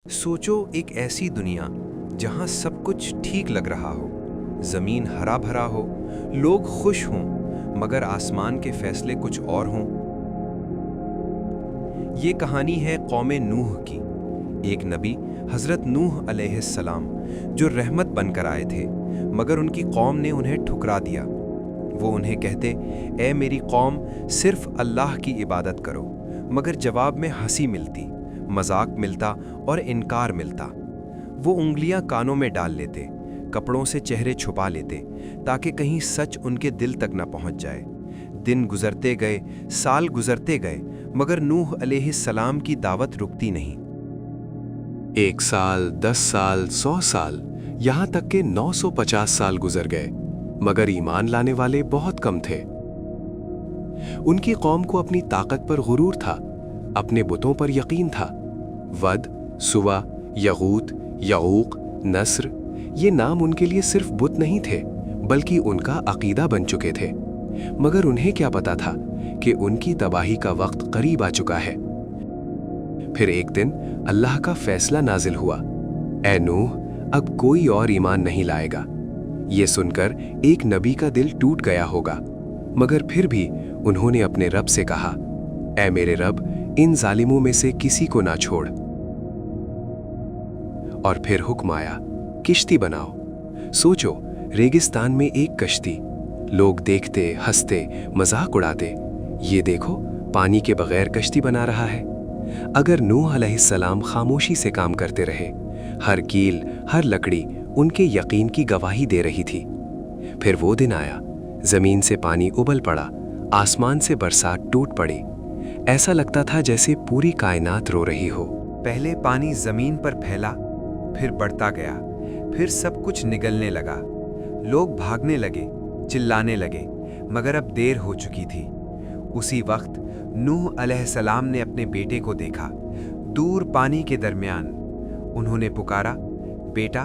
सोचो एक ऐसी दुनिया जहां सब कुछ ठीक लग रहा हो, जमीन हरा भरा हो, लोग खुश हों, मगर आसमान के फैसले कुछ और हों। ये कहानी है कौमे नूह की। एक नबी हजरत नूह अलैहिस्सलाम जो रहमत बनकर आए थे, मगर उनकी कौम ने उन्हें ठुकरा दिया। वो उन्हें कहते, ए मेरी कौम, सिर्फ अल्लाह की इबादत करो, मगर जवाब में हंसी मिलती, मजाक मिलता और इनकार मिलता। वो उंगलियां कानों में डाल लेते, कपड़ों से चेहरे छुपा लेते, ताकि कहीं सच उनके दिल तक न पहुंच जाए। दिन गुजरते गए, साल गुजरते गए, मगर नूह अलैहिस्सलाम की दावत रुकती नहीं। 1 साल, 10 साल, 100 साल, यहां तक के 950 साल गुजर गए, मगर ईमान लाने वाले बहुत कम थे। उनकी कौम को अपनी ताकत पर गुरूर था, अपने बुतों पर यकीन था। वद, सुवा, यगूत, यगूक, नस्र, ये नाम उनके लिए सिर्फ बुत नहीं थे, बल्कि उनका अकीदा बन चुके थे। मगर उन्हें क्या पता था कि उनकी तबाही का वक्त करीब आ चुका है। फिर एक दिन अल्लाह का फैसला नाजिल हुआ, ए नूह, अब कोई और ईमान नहीं लाएगा। ये सुनकर एक नबी का दिल टूट गया होगा, मगर फिर भी उन्होंने अपने रब से कहा, ए मेरे रब, इन जालिमों में से किसी को ना छोड़। और फिर हुक्म आया, किश्ती बनाओ। सोचो, रेगिस्तान में एक कश्ती, लोग देखते, हंसते, मजाक उड़ाते, ये देखो पानी के बगैर कश्ती बना रहा है। अगर नूह अलैहिस्सलाम खामोशी से काम करते रहे, हर कील, हर लकड़ी उनके यकीन की गवाही दे रही थी। फिर वो दिन आया, जमीन से पानी उबल पड़ा, आसमान से बरसात टूट पड़ी। ऐसा लगता था जैसे पूरी कायनात रो रही हो। पहले पानी जमीन पर फैला, फिर बढ़ता गया, फिर सब कुछ निगलने लगा। लोग भागने लगे, चिल्लाने लगे, मगर अब देर हो चुकी थी। उसी वक्त नूह अलैहिस्सलाम ने अपने बेटे को देखा, दूर पानी के दरमियान। उन्होंने पुकारा, बेटा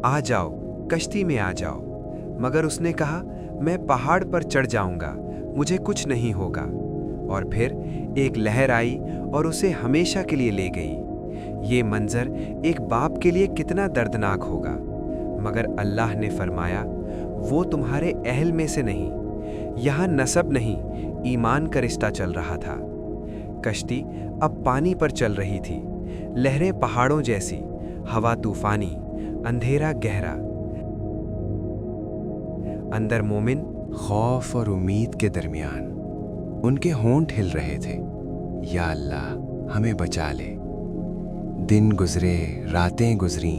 आ जाओ, कश्ती में आ जाओ। मगर उसने कहा, मैं पहाड़ पर चढ़ जाऊंगा, मुझे कुछ नहीं होगा। और फिर एक लहर आई और उसे हमेशा के लिए ले गई। ये मंजर एक बाप के लिए कितना दर्दनाक होगा। मगर अल्लाह ने फरमाया, वो तुम्हारे अहल में से नहीं, यहाँ नसब नहीं, ईमान का रिश्ता चल रहा था। कश्ती अब पानी पर चल रही थी, लहरें पहाड़ों जैसी, हवा तूफानी, अंधेरा गहरा। अंदर मोमिन खौफ और उम्मीद के दरमियान उनके होंठ हिल रहे थे, या अल्लाह हमें बचा ले। दिन गुजरे, रातें गुजरी,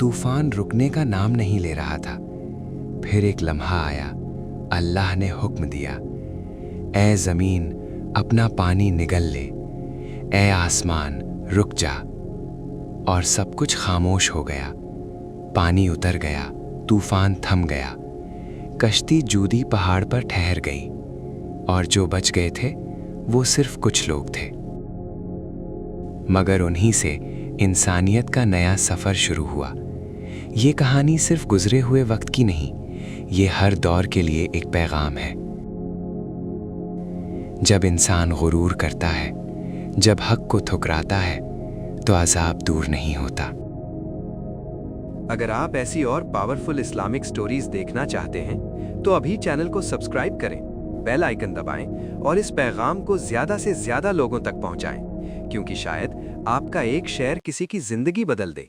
तूफान रुकने का नाम नहीं ले रहा था। फिर एक लम्हा आया, अल्लाह ने हुक्म दिया, ए जमीन अपना पानी निगल ले, ए आसमान रुक जा। और सब कुछ खामोश हो गया। पानी उतर गया, तूफान थम गया, कश्ती जूदी पहाड़ पर ठहर गई, और जो बच गए थे वो सिर्फ कुछ लोग थे। मगर उन्हीं से इंसानियत का नया सफर शुरू हुआ। ये कहानी सिर्फ गुजरे हुए वक्त की नहीं, ये हर दौर के लिए एक पैगाम है। जब इंसान गुरूर करता है, जब हक को ठुकराता है, तो अजाब दूर नहीं होता। अगर आप ऐसी और पावरफुल इस्लामिक स्टोरीज देखना चाहते हैं, तो अभी चैनल को सब्सक्राइब करें, बेल आइकन दबाएं और इस पैगाम को ज्यादा से ज्यादा लोगों तक पहुंचाएं, क्योंकि शायद आपका एक शेयर किसी की जिंदगी बदल दे।